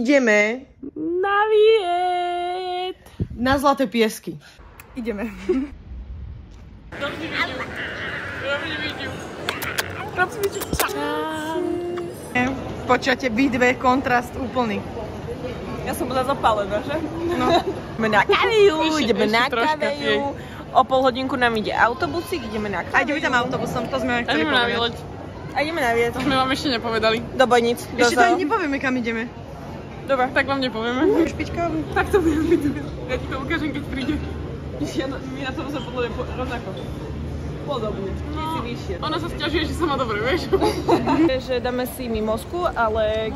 ideme na výlet na Zlaté piesky. Ideme. Počujete, B2 kontrast úplný. Ja som bola zapálená, že? No. Ideme na kaveju, o pol hodinku nám ide autobusík, ideme na kaveju. A ideme tam autobusom, to sme chceli povedať. A ideme na výlet. To sme vám ešte nepovedali. Do Bojnic. Ešte to ani nepovieme, kam ideme. Dobre, tak vám nepovieme. Chceš piť kávu? Tak to budem piť. Ja ti to ukážem, keď príde. My na tom sa podľa rovnako. Podobne. Si vyššie. Ona sa sťažuje, že sa má dobre, vieš? Že dáme si mimozku, ale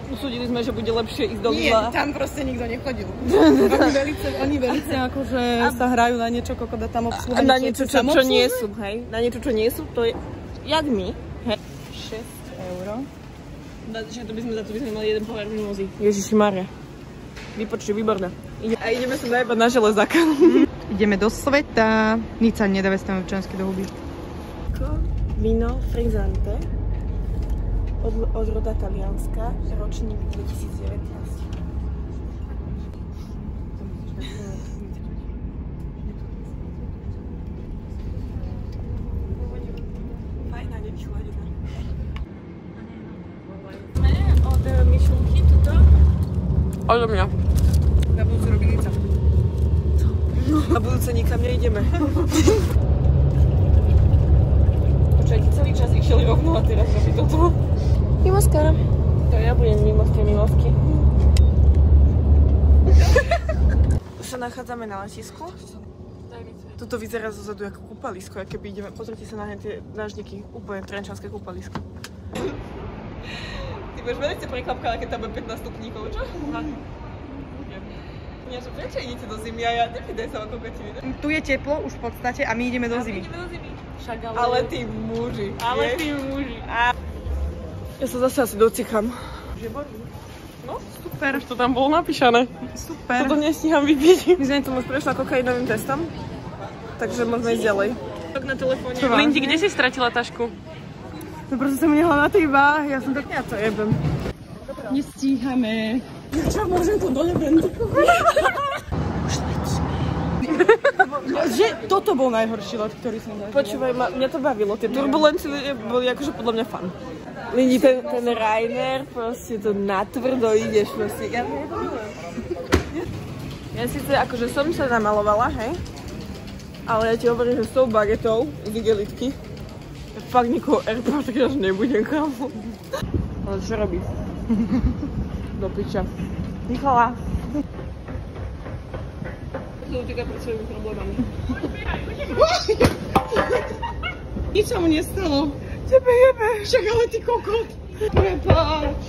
usúdili sme, že bude lepšie ísť do Lidla. Nie, tam proste nikto nechodil. Oni velice akože sa hrajú na niečo, koľko dá tam obsluha. Na niečo, čo nie sú, hej? Na niečo, čo nie sú, to je jak my, hej? 6 €. Že to by sme mali jeden pohár mimozy. Ježišimaria. Vypočuj, výborné. A ideme sa najebať na železáka. Ideme do sveta. Nič sa nedáva stavať občiansky do huby. Víno Frizzante od roda Talianska, ročník 2019. Fajná, nevychladená. Od Mišulky tuto. Odo mňa. Na budúce robí Nica. Na budúce nikam nejdeme. Počujete, celý čas išiel rovno a teraz robí toto. Mimoska. To ja budem mimo z tej mimosky. Už sa nachádzame na letisku. Toto vyzerá zozadu ako kúpalisko, aké by ideme. Pozrite sa na tie dážniky, úplne trenčanské kúpalisko. Ty budeš veľmi prekvapkala, keď tam bude 15 stupníkov, čo? Nie, že prečo idete do zimy a ja nepýtaj sa o kokotiny. Tu je teplo už v podstate a my ideme do zimy. Však ale tí muži. Ja sa zase asi docicham. No, super. Už to tam bolo napísané. Super. Toto nestíham vypiť. My sme tomu prešla kokainovým testom, takže môžeme ísť ďalej. Tak na telefóne. Lindy, kde si stratila tašku? No proste som nehala na teba, ja som tak ja to jebem. Nestíhame. Čo, môžem to do lebendu? Že toto bol najhorší let, ktorý som zažila. Počúvaj, mňa to bavilo, tie turbulencie boli akože podľa mňa fun. Lindy, ten Rainer, proste to natvrdo ideš, proste. Ja síce akože som sa namalovala, hej? Ale ja ti hovorím, že s tou bagetou z igelitky fakt nikoho airport, tak až nebudem, kámo. Ale čo robíš? Do piča. Michala. To uteká pred svojimi problémami. Nič sa mu nestalo. Tebe jebe. Však ale ty kokot. Prepáč.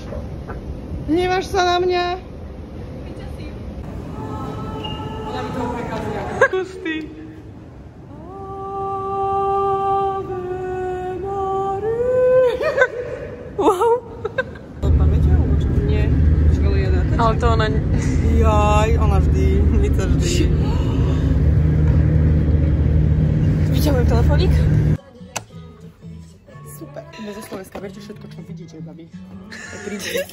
Hneváš sa na mňa? Ja mi to prekazia. Pustý. Wow. Pamäťa alebo čo? Nie. Však ale ja natáčam. Ale to ona... Jaj, ona vždy. Nica vždy. Vyťahujem telefónik. Super. Iba zo Slovenska, viete všetko, čo vidíte, babi. Príde.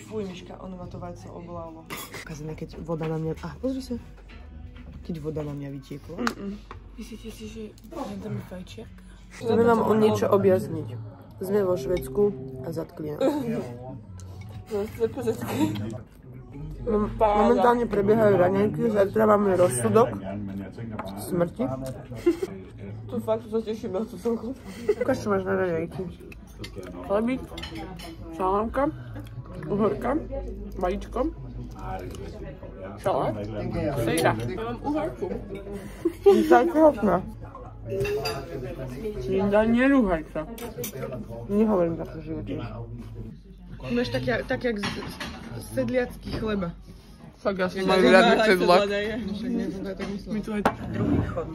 Fuj, Miška, ono ma to vajco obolalo. Ukázame, keď voda na mňa... pozri sa. Keď voda na mňa vytiekla. Myslíte si, že tam je fajčiarka? Chceme vám o niečo objasniť. Sme vo Švédsku a zatkli nás. Momentálne prebiehajú raňajky, zajtra máme rozsudok smrti. Tu fakt sa teším na tú celku. Ukáž, čo máš na raňajky. Chlebík, salámka, uhorka, vajíčko, šalát, sejra. Ja mám uhorku. Dajte okna. Linda, nerúhaj sa. Nehovorím takto životne. Máš tak jak sedliacký chleba. Fakt, ja som majú riadny sedlak. My tu aj druhý chod.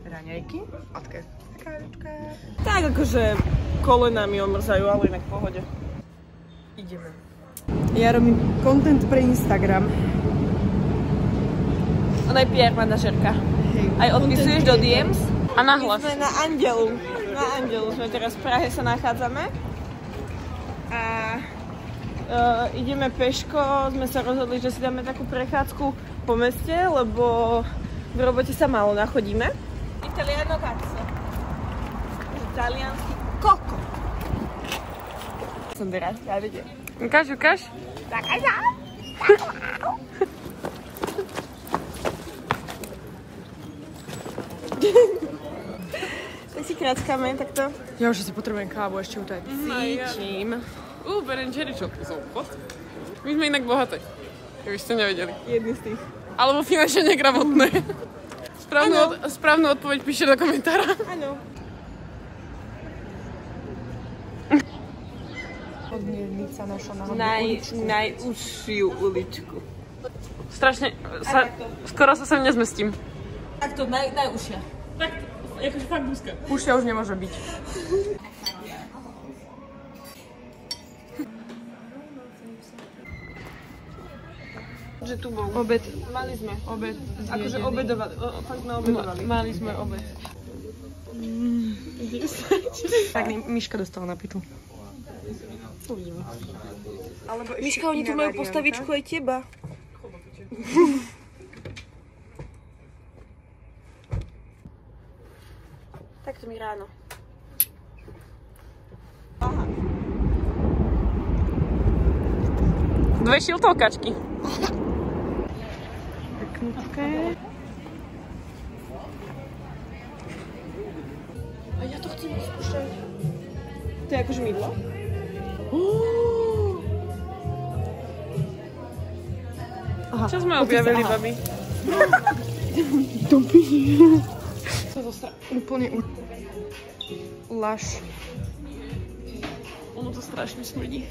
Raňajky. Odka. Tak akože kolena mi omrzajú, ale inak v pohode. Ideme. Ja robím content pre Instagram. Ona je PR manažerka. Aj odpisuješ do DMs? A nahlas. My sme na Andelu. Na Andelu sme teraz v Prahe sa nachádzame. a ideme peško. Sme sa rozhodli, že si dáme takú prechádzku po meste, lebo v robote sa málo nachodíme. Italiano cazzo. Italiansky koko. Som teraz, ja vidím. Ukáž. Tak si krátkáme, takto. Ja už si potrebujem kávu ešte utajť. Cítim. Berem cherry chocolate za obchod. My sme inak bohaté, keby ste nevedeli. Jedný z tých. Alebo finančne negramotné. Správnu odpoveď píšte do komentára. Áno. Odmiernica naša na Najúžšiu uličku. Strašne, skoro sa sem nezmestím. Takto, najúžšia. Tak, akože fakt úzka. Užšia už nemôže byť. Že tu bol. Obed. Mali sme obed. Akože obedovali. Fakt sme obedovali. Mali sme obed. Tak Miška dostala na pitu. Miška, oni tu majú postavičku aj teba. Takto mi ráno. Aha. 2 šiltovkačky. Peknúčké. A ja to chcem skúšať. To je akože mydlo? Aha. Čo sme objavili, babi? Úplne laž. Ono to strašne smrdí.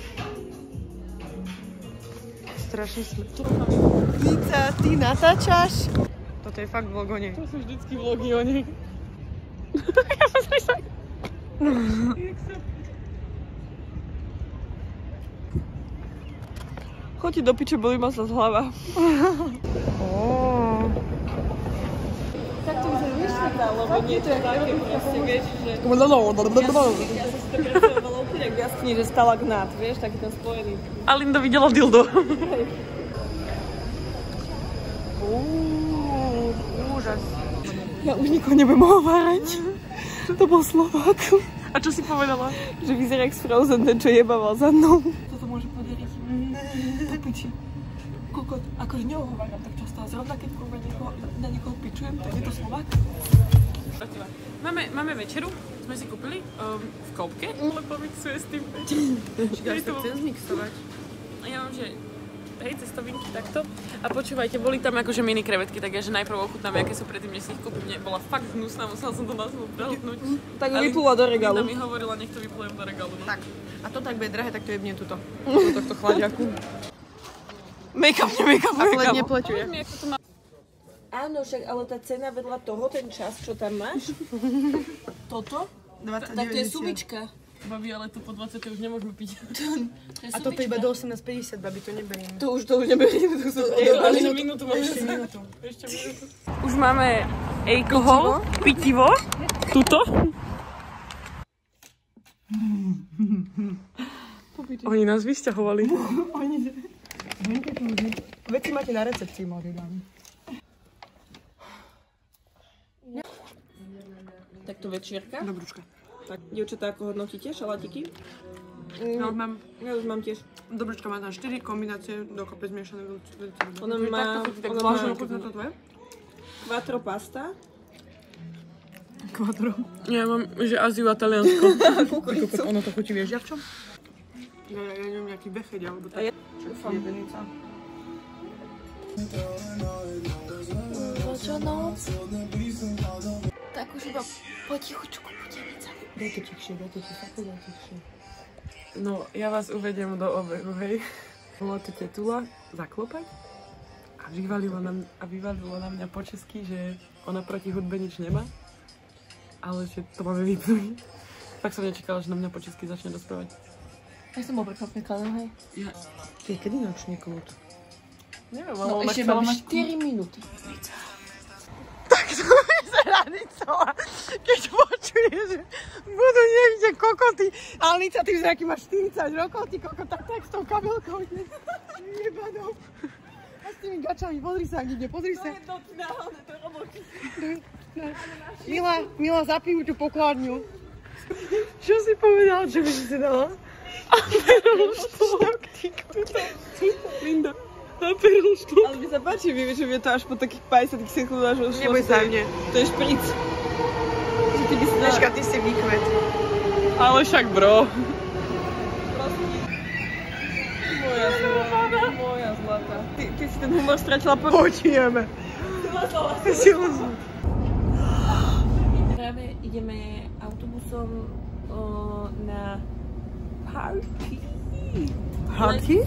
Strašne smrdí. Pizza, ty natáčaš? Toto je fakt vlog o nej. To sú vždycky vlogy o nej. Ja som sa... Choďte do piče, bolí ma sa z hlava. Tak to už vyšľadá, lebo niečo také proste, vieš, že... Ja som si to predstavovala úplne jak v jaskini, že stalagnát, vieš, taký ten spojený. A Linda videla dildo. Úžas. Ja už nikoho nebudem hovárať. To bol Slovák. A čo si povedala? Že vyzerá jak z Frozen, ten čo jebával za mnou. Toto môže podariť. Do piči. Kokot, akože neohováram tak často, a zrovna keď na niekoho pičujem, tak je to Slovák. Máme večeru, sme si kúpili v Koupke, lebo mixuje s tým. Ja to chcem zmixovať. A ja mám, že hej, cestovinky takto. A počúvajte, boli tam akože mini krevetky, tak ja, že najprv ochutnám, aké sú predtým, než si ich kúpim. Bola fakt hnusná, musela som to na sebe prehltnúť. Tak vyplula do regálu. Linda mi hovorila, nech to vyplujem do regálu. No. Tak, a to tak bude drahé, tak to jebnem tuto. Do tohto chladiaku. Make-up. A pled nepleťuje. Áno, však ale tá cena vedľa toho, ten čas, čo tam máš, toto, 29,90. tak to je subička. Babi, ale to po 20 už nemôžeme piť. A toto iba do 18,50, babi, to neberieme. To už neberieme, to sú Ešte minútu máme. Ešte minútu. Už máme alkohol, pitivo, tuto. Oni nás vysťahovali. Veci máte na recepcii, mladí dámy. Takto večierka. Dobrúčka. Tak, dievčatá, ako hodnotíte šalátiky? Ja mám, Ja už mám tiež. dobrúčka má tam 4 kombinácie dokopy zmiešané veľmi dobré. Ona má Zvláštne chuť na to tvoje? quattro pasta. Quattro. Ja mám, že Aziu a Taliansko. Ono to chutí, vieš, ja v čom? Ja neviem, nejaký befeď, alebo tak. Čo jebenica. Čo noc? Tak už iba potichučku budeme celý. Dajte tichšie, fakt tichšie. No, ja vás uvediem do obehu, hej. Bola tu tetula zaklopať a vyvalila na mňa po česky, že ona proti hudbe nič nemá, ale že to máme vypnúť. Tak som nečakala, že na mňa po česky začne dospievať. Ja som bol prekvapená, hej. Ty, kedy načne kľud? Neviem, No ale ešte máme 4 minúty. Tak to by sa radicela, keď počuje, že budú niekde kokoty. Ale Nica, ty aký máš 40 rokov, ty kokot, tak s tou kabelkou. Jebanou. A s tými gačami, pozri sa, kde, pozri sa. To je náhodné, to je roboty. Mila, zapíjú tú pokladňu. Čo si povedal, že by si dala? Aperolštok. Linda. Aperolštok. Ale mi sa páči, že je to až po takých 50 sekundách, že už Neboj sa mne. To je špric. Že ty by si dala... Dneška, ty si výkvet. Ale však bro. Moja zlata. Ty si ten humor stratila po... Počujeme. Práve ideme autobusom na party. Party?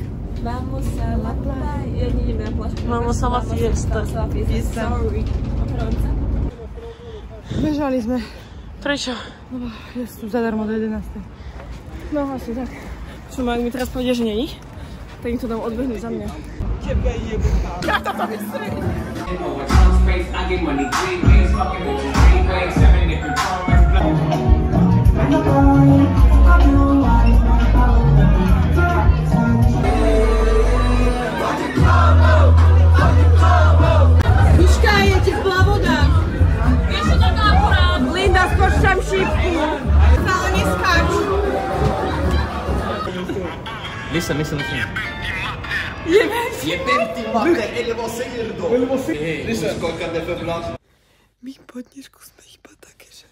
Vamos a la playa. Ideme na pláž. Vamos a la fiesta. Sorry. Opravujem sa. Bežali sme. Prečo? Ja sú zadarmo do 11. No asi tak. Čo ma, ak mi teraz povedia, že není, tak im to dám odbehnúť za mňa. Miška, je teplá voda. Vieš, čo to akurát? Linda, skoč tam šípku. Ale neskáč. Listen. My po dnešku sme iba také, že...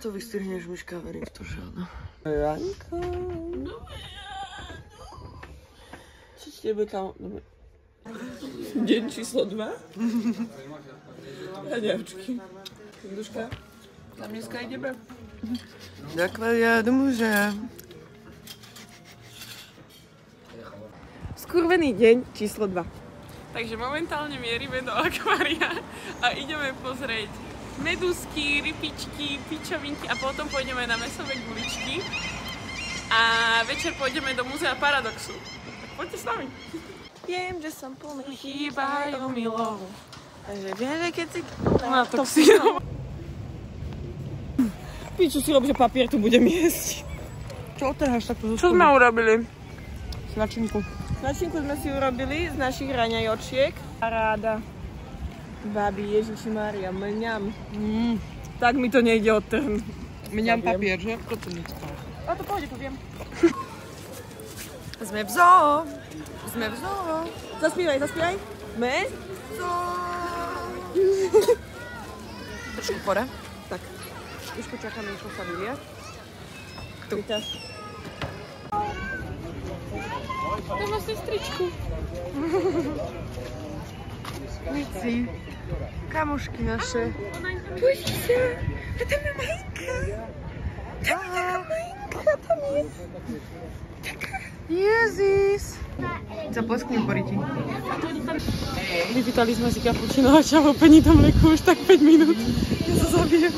To vystrihneš, Miška, verím v to, že áno. Ranko. Čo ti tebe tam... Deň číslo 2. A ďavčky. Duška, tam dneska ideme. Ďakujem, do muža. Skurvený deň číslo 2. Takže momentálne mierime do akvária a ideme pozrieť medúzky, rybičky, pičovinky a potom pôjdeme na mäsové guličky a večer pôjdeme do múzea Paradoxu. Tak poďte s nami. Viem, že som plný Chýbajú milov. Takže viem, že keď si... Na toxínov. Piču si robí, že papier tu budem jesť. Čo otrháš takto zo Čo sme urobili? Značinku. Značinku sme si urobili z našich raňajočiek. Paráda. Babi, Ježiši Mária, mňam. Tak mi to nejde odtrhnúť. Mňam papier, že? Toto nič. A to pôjde, poviem. Sme v zoo. Sme v zoo. Zaspívaj. Me? Trošku pore. Tak. Už počakáme, čo sa vylie. Tu. To má sestričku. Mici. Kamošky naše. Božíte, a tam je Majka. Tam je taká Majka, tam je. Jezus. Zaplesknem po ryti. Vypýtali sme si kapučino a čavo pení tam mleku už tak 5 minút. Ja sa zabijem.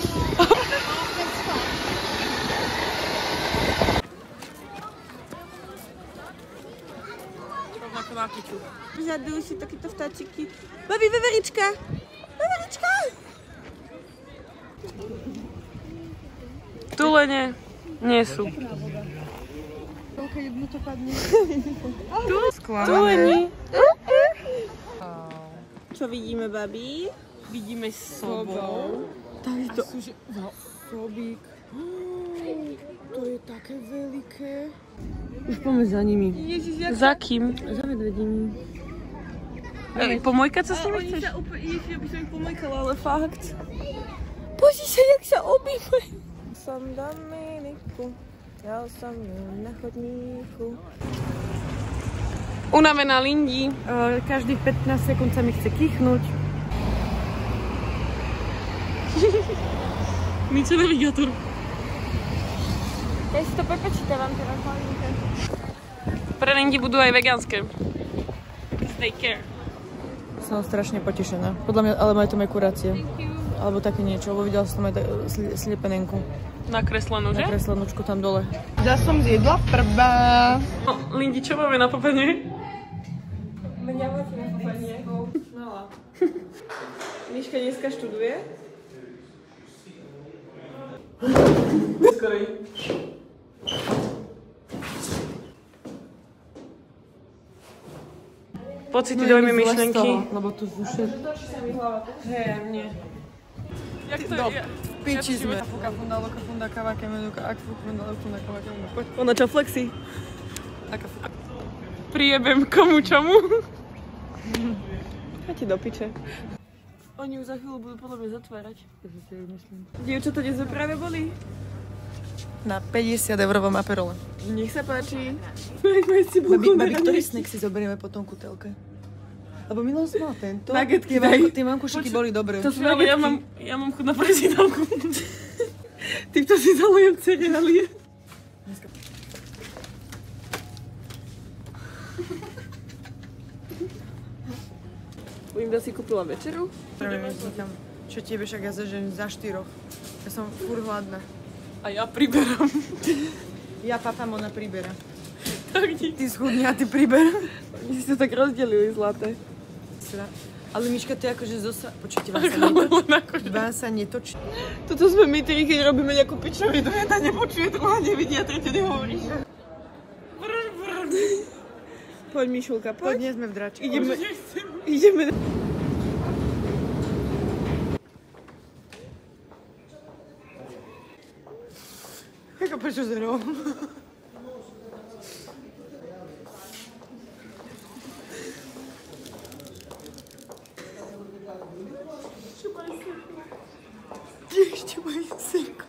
Rovnako na piču. Vzadu si takéto vtáčiky. Babi, veverička. Veverička. Tulene nie sú. Koľko jedno to padne? Tuleni. Čo vidíme, babi? Vidíme sobou. Takto. Sobík. To je také veľké. Už poďme za nimi. Za kým? Za medvedimi. Pomojkať sa s nimi chceš? Ježiš, ja by som ich pomojkala, ale fakt. Boží sa, jak sa objímajú. Som Dominiku, ja som na chodníku. Unavená Lindi. Každých 15 sekúnd sa mi chce kýchnuť. Nič navigátor. Ja si to prepočítavam teraz hlavne. Pre Lindi budú aj vegánske. They care. Som strašne potešená. Podľa mňa, ale majú tam aj kurácie. Alebo také niečo, lebo videla som aj sliepenenku. Nakreslenú, že? Nakreslenúčku tam dole. Ja som zjedla prvá. No, Lindi, čo máme na popenie? Mňa máte na popanie. Miška dneska študuje. Skorej. Pocity, dojmy, myšlenky. Lebo tu sú všetko. Hej, nie. Jak to je? Piči sme. Fuka funda, loka funda, kava, kemenuka, akfu, funda, loka funda, kava, kemenuka. Poď. Ona čo flexí? Aká fuka. Priebem komu čomu. Ja ti do piče. Oni už za chvíľu budú podľa mňa zatvárať. Takže si myslím. Dievčatá, kde sme práve boli? Na 50 eurovom aperole. Nech sa páči. Babi, ktorý snack si zoberieme potom ku telke? Lebo minulý som mal tento. Bagetky daj. Tie mankušiky boli dobré. To sú Ja mám chuť na prezidálku. Týmto si zalujem cereálie. Linda si kúpila večeru. Čo tebe, však ja zažením za 4. Ja som furt hladná. A ja priberám. Ja papám, ona pribera. Tak ti. Ty schudni a ty priber. Oni si to tak rozdelili, zlaté. Ale Miška, ty akože Počujte, vám sa netočí. Toto sme my, tri, keď robíme nejakú pičovidu. Jedna nepočuje, druhá nevidí a tretia nehovorí. Poď, Mišulka, Poď, poď. nie sme v dračku. Ideme. Ako prečo zero? Ešte moje synko.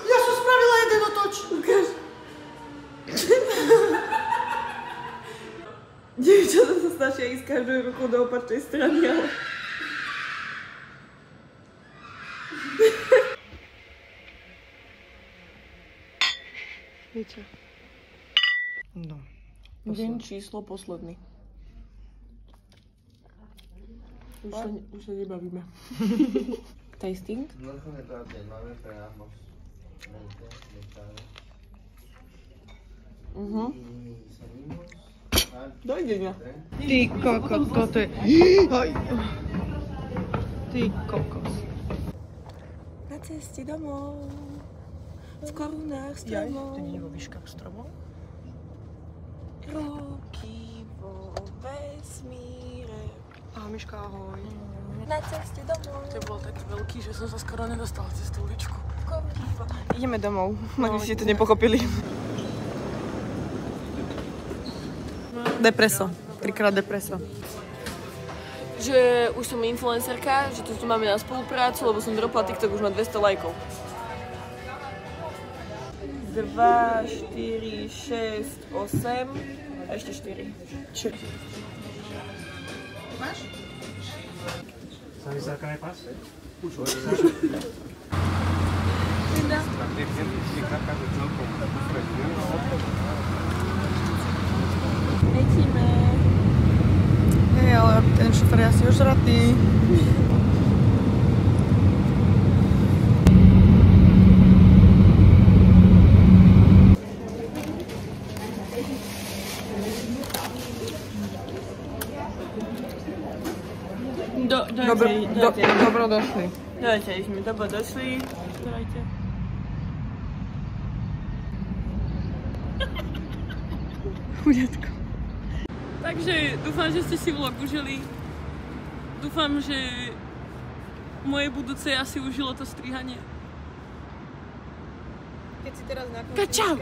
Ja som spravila jeden otoč. Ukáž. Dievčatá sa snažia ísť každou rukou do opačnej strany, ale... Viete. No. Deň číslo posledný. Už sa nebavíme. Tasting? Dojdenia. Ty kokos, to je... Ty kokos. Na ceste domov. V korunách stromov. To nie je vo výškach stromov? Roky vo vesmíre. Ahoj, Miška, ahoj. Na ceste domov. To bol taký veľký, že som sa skoro nedostala cez tú uličku. Ideme domov, ak ste to nepochopili. Depreso. 3-krát depreso. Že už som influencerka, že tu máme na spoluprácu, lebo som dropla TikTok, už má 200 lajkov. 2, 4, 6, 8 a ešte 4. Máš? ¿Sabes sacar de pase? Linda. Letíme. Hej, ale ten šofer je asi ožratý. Dobrodošli. Dajte, sme dobrodošli. Dajte. Chudetko. Takže dúfam, že ste si vlog užili. Dúfam, že moje budúce asi užilo to strihanie. Keď si teraz na Čau!